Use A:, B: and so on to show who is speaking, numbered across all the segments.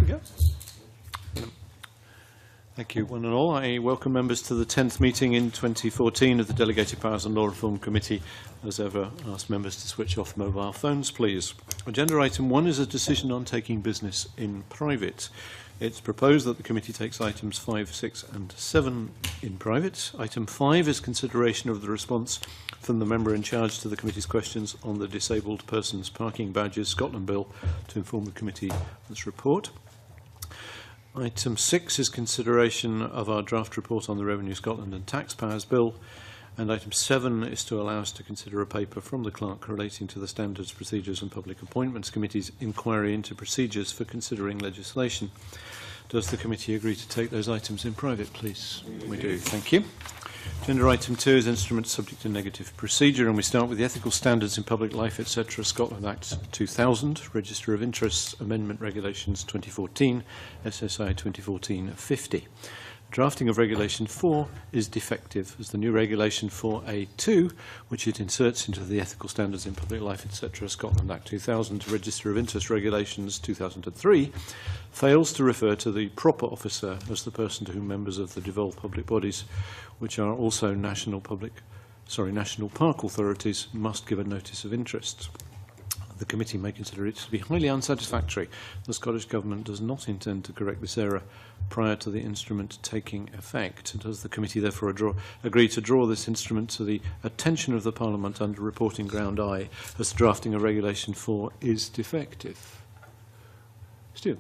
A: go. Thank you, one and all. I welcome members to the 10th meeting in 2014 of the Delegated Powers and Law Reform Committee. As ever, ask members to switch off mobile phones, please. Agenda item 1 is a decision on taking business in private. It's proposed that the committee takes items 5, 6 and 7 in private. Item 5 is consideration of the response from the member in charge to the committee's questions on the Disabled Persons Parking Badges Scotland Bill to inform the committee of its report. Item 6 is consideration of our draft report on the Revenue Scotland and Tax Powers Bill. And item 7 is to allow us to consider a paper from the clerk relating to the Standards, Procedures and Public Appointments Committee's inquiry into procedures for considering legislation. Does the committee agree to take those items in private, please? We do. Thank you. Agenda item 2 is instruments subject to negative procedure, and we start with the Ethical Standards in Public Life, etc. Scotland Act 2000, Register of Interests Amendment Regulations 2014, SSI 2014-50. Drafting of Regulation 4 is defective, as the new Regulation 4A2, which it inserts into the Ethical Standards in Public Life, etc. Scotland Act 2000, Register of Interest Regulations 2003, fails to refer to the proper officer as the person to whom members of the devolved public bodies, which are also national park authorities, must give a notice of interest. The committee may consider it to be highly unsatisfactory. The Scottish Government does not intend to correct this error prior to the instrument taking effect. Does the committee therefore agree to draw this instrument to the attention of the Parliament under reporting ground I, as the drafting of Regulation 4 is defective? Stu.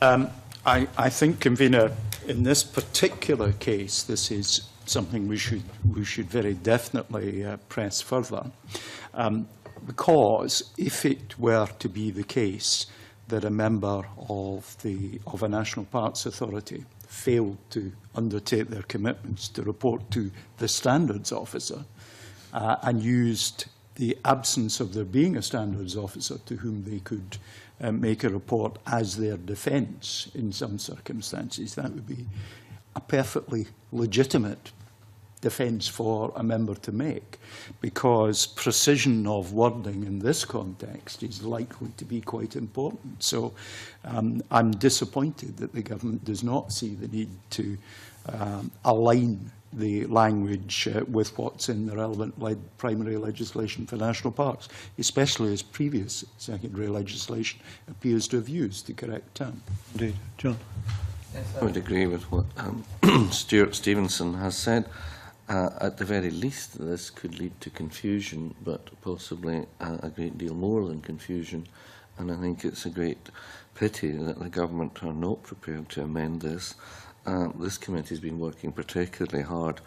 B: I think, Convener, in this particular case, this is something we should very definitely press further. Because if it were to be the case that a member of a National Parks Authority failed to undertake their commitments to report to the Standards Officer and used the absence of there being a Standards Officer to whom they could make a report as their defence in some circumstances, that would be a perfectly legitimate defence for a member to make, because precision of wording in this context is likely to be quite important. So I'm disappointed that the government does not see the need to align the language with what's in the relevant primary legislation for national parks, especially as previous secondary legislation appears to have used the correct term.
A: Indeed. John?
C: Yes, I would agree with what Stuart Stevenson has said. At the very least, this could lead to confusion, but possibly a great deal more than confusion. And I think it's a great pity that the government are not prepared to amend this. This committee has been working particularly hard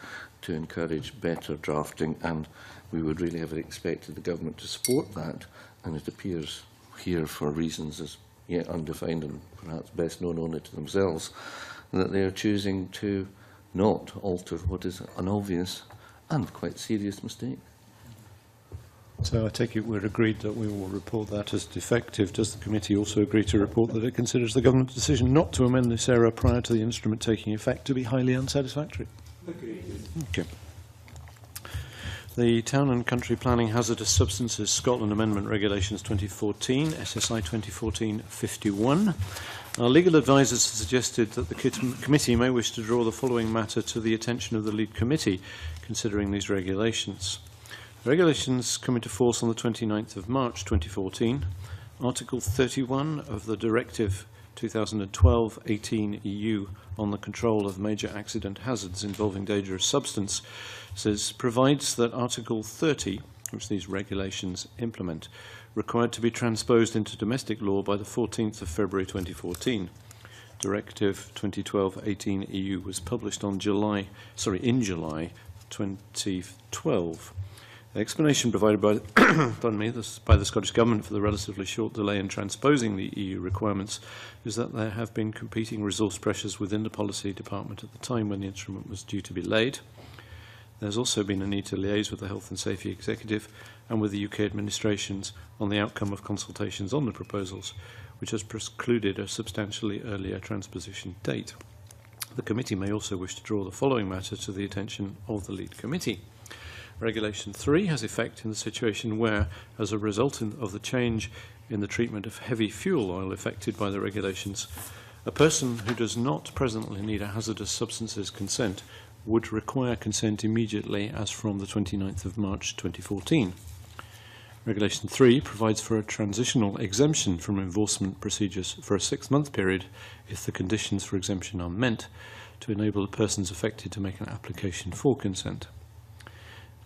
C: to encourage better drafting, and we would really have expected the government to support that. And it appears here, for reasons as yet undefined and perhaps best known only to themselves, that they are choosing to not alter what is an obvious and quite serious mistake.
A: So I take it we're agreed that we will report that as defective. Does the committee also agree to report that it considers the government's decision not to amend this error prior to the instrument taking effect to be highly unsatisfactory?
B: Agreed.
A: Okay. The Town and Country Planning Hazardous Substances Scotland Amendment Regulations 2014, SSI 2014-51. Our legal advisers have suggested that the committee may wish to draw the following matter to the attention of the lead committee considering these regulations. The regulations come into force on the 29th of March 2014. Article 31 of the Directive 2012-18 EU on the control of major accident hazards involving dangerous substance provides that Article 30, which these regulations implement, required to be transposed into domestic law by the 14th of February 2014. Directive 2012-18 EU was published in July 2012. The explanation provided by, by the Scottish Government for the relatively short delay in transposing the EU requirements is that there have been competing resource pressures within the policy department at the time when the instrument was due to be laid. There's also been a need to liaise with the Health and Safety Executive and with the UK administrations on the outcome of consultations on the proposals, which has precluded a substantially earlier transposition date. The committee may also wish to draw the following matter to the attention of the lead committee. Regulation 3 has effect in the situation where, as a result of the change in the treatment of heavy fuel oil affected by the regulations, a person who does not presently need a hazardous substances consent would require consent immediately as from the 29th of March 2014. Regulation 3 provides for a transitional exemption from enforcement procedures for a 6-month period if the conditions for exemption are met to enable the persons affected to make an application for consent.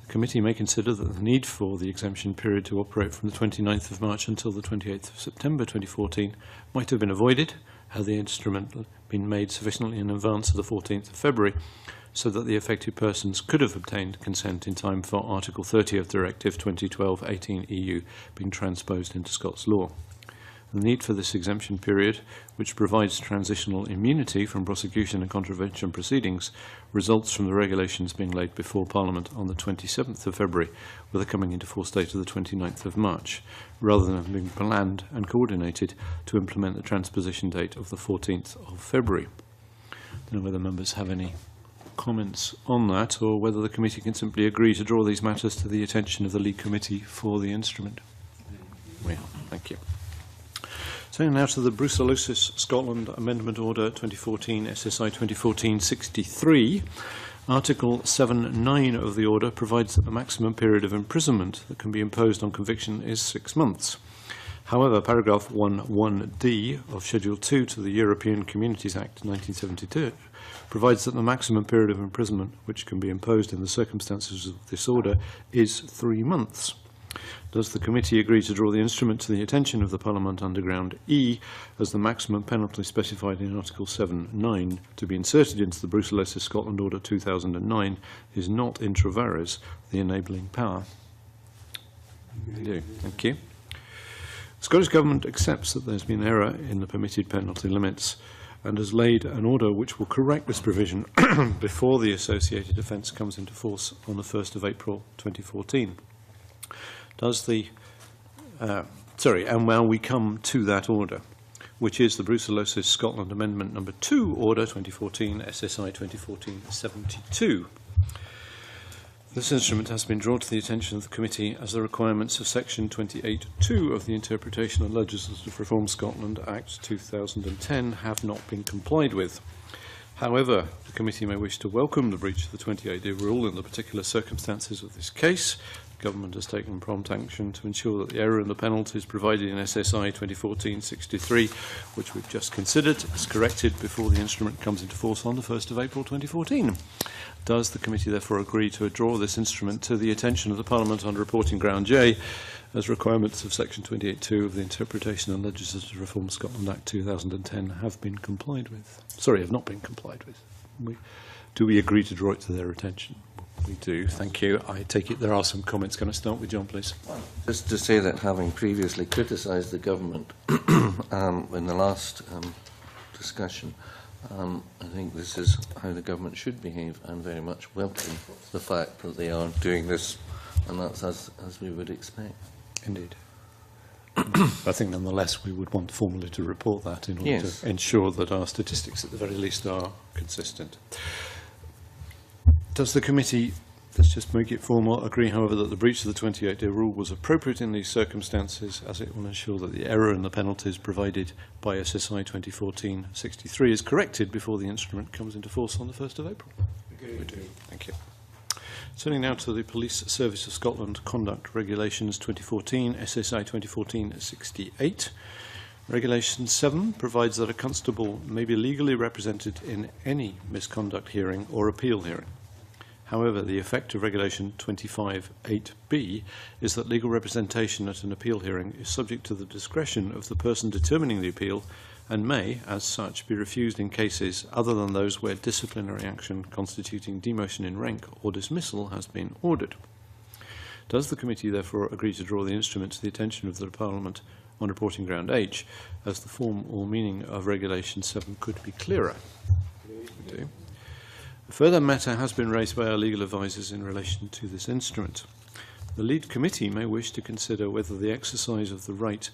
A: The committee may consider that the need for the exemption period to operate from the 29th of March until the 28th of September 2014 might have been avoided had the instrument been made sufficiently in advance of the 14th of February so that the affected persons could have obtained consent in time for Article 30 of Directive 2012-18 EU being transposed into Scots law. The need for this exemption period, which provides transitional immunity from prosecution and contravention proceedings, results from the regulations being laid before Parliament on the 27th of February, with a coming into force date of the 29th of March, rather than being planned and coordinated to implement the transposition date of the 14th of February. I don't know whether members have any comments on that, or whether the committee can simply agree to draw these matters to the attention of the lead committee for the instrument. We are. Thank you. Turning now to the Brucellosis Scotland Amendment Order 2014 SSI 2014-63, Article 7.9 of the order provides that the maximum period of imprisonment that can be imposed on conviction is 6 months. However, paragraph 1.1d of Schedule 2 to the European Communities Act 1972 provides that the maximum period of imprisonment which can be imposed in the circumstances of this order is 3 months. Does the committee agree to draw the instrument to the attention of the Parliament under ground E as the maximum penalty specified in Article 7.9 to be inserted into the Brucellosis Scotland Order 2009 is not intra vires the enabling power? We do. Thank you. The Scottish Government accepts that there has been error in the permitted penalty limits and has laid an order which will correct this provision before the associated offence comes into force on the 1st of April 2014. And while we come to that order, which is the Brucellosis Scotland Amendment Number 2 Order 2014 SSI 2014-72. This instrument has been drawn to the attention of the committee as the requirements of Section 28.2 of the Interpretation and Legislative Reform Scotland Act 2010 have not been complied with. However, the committee may wish to welcome the breach of the 28-day rule in the particular circumstances of this case. The government has taken prompt action to ensure that the error in the penalties provided in SSI 2014-63, which we've just considered, is corrected before the instrument comes into force on the 1st of April 2014. Does the committee therefore agree to draw this instrument to the attention of the Parliament under reporting ground J, as requirements of Section 28.2 of the Interpretation and Legislative Reform Scotland Act 2010 have been complied with? Sorry, have not been complied with. Do we agree to draw it to their attention? We do. Thank you. I take it there are some comments. Can I start with John, please?
C: Just to say that having previously criticised the government in the last discussion, I think this is how the government should behave, and very much welcome the fact that they are doing this, and that's as we would expect.
A: Indeed. I think nonetheless we would want formally to report that in order to ensure that our statistics at the very least are consistent. Does the committee, let's just make it formal, agree however that the breach of the 28-day rule was appropriate in these circumstances, as it will ensure that the error in the penalties provided by SSI 2014-63 is corrected before the instrument comes into force on the 1st of April? We do. Thank you. Turning now to the Police Service of Scotland Conduct Regulations 2014, SSI 2014-68. Regulation 7 provides that a constable may be legally represented in any misconduct hearing or appeal hearing. However, the effect of Regulation 25.8b is that legal representation at an appeal hearing is subject to the discretion of the person determining the appeal and may, as such, be refused in cases other than those where disciplinary action constituting demotion in rank or dismissal has been ordered. Does the committee therefore agree to draw the instrument to the attention of the Parliament on reporting ground H, as the form or meaning of Regulation 7 could be clearer? We do. A further matter has been raised by our legal advisers in relation to this instrument. The lead committee may wish to consider whether the exercise of the right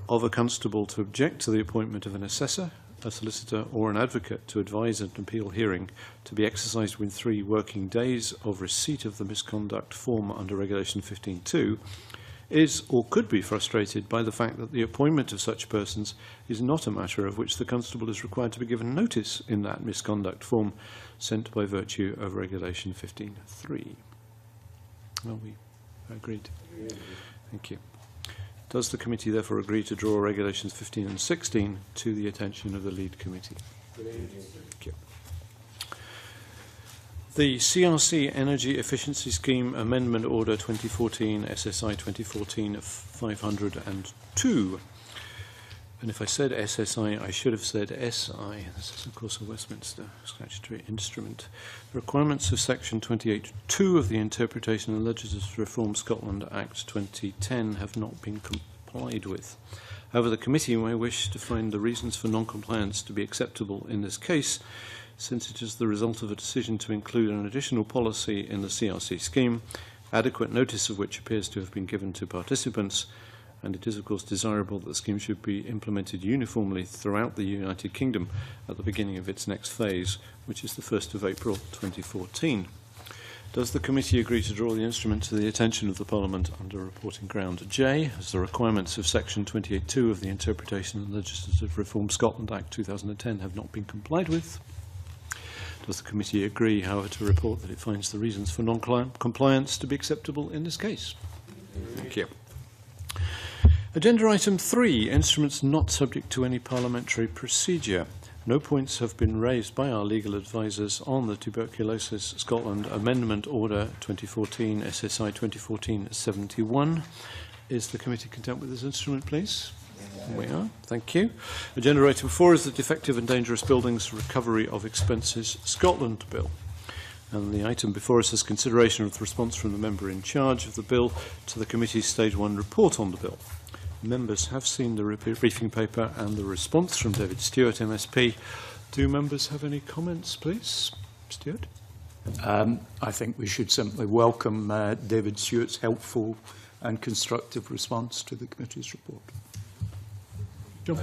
A: of a constable to object to the appointment of an assessor a solicitor or an advocate to advise an appeal hearing to be exercised within 3 working days of receipt of the misconduct form under Regulation 15.2 is or could be frustrated by the fact that the appointment of such persons is not a matter of which the constable is required to be given notice in that misconduct form sent by virtue of Regulation 15.3. Well, we agreed. Thank you. Does the committee therefore agree to draw Regulations 15 and 16 to the attention of the lead committee? Thank you. The CRC Energy Efficiency Scheme Amendment Order 2014, SSI 2014-502. And if I said SSI, I should have said SI. This is, of course, a Westminster statutory instrument. The requirements of Section 28.2 of the Interpretation and Legislative Reform Scotland Act 2010 have not been complied with. However, the committee may wish to find the reasons for non-compliance to be acceptable in this case, since it is the result of a decision to include an additional policy in the CRC scheme, adequate notice of which appears to have been given to participants, and it is, of course, desirable that the scheme should be implemented uniformly throughout the United Kingdom at the beginning of its next phase, which is the 1st of April 2014. Does the committee agree to draw the instrument to the attention of the Parliament under reporting ground J, as the requirements of Section 28.2 of the Interpretation and Legislative Reform Scotland Act 2010 have not been complied with? Does the committee agree, however, to report that it finds the reasons for non-compliance to be acceptable in this case? Thank you. Agenda item 3, instruments not subject to any parliamentary procedure. No points have been raised by our legal advisers on the Tuberculosis Scotland Amendment Order 2014, SSI 2014-71. Is the committee content with this instrument, please? We are. Thank you. Agenda item 4 is the Defective and Dangerous Buildings Recovery of Expenses Scotland Bill. And the item before us is consideration of the response from the member in charge of the bill to the committee's Stage 1 report on the bill. Members have seen the briefing paper and the response from David Stewart, MSP. Do members have any comments, please? Stewart?
B: I think we should simply welcome David Stewart's helpful and constructive response to the committee's report. John?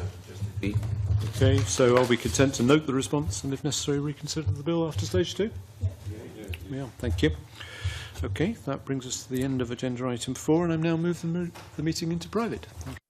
B: Okay, so are we content to note the response and, if necessary, reconsider the bill after Stage 2? Yeah, thank you. Okay, that brings us to the end of agenda item 4, and I'm now moving the meeting into private. Thank you.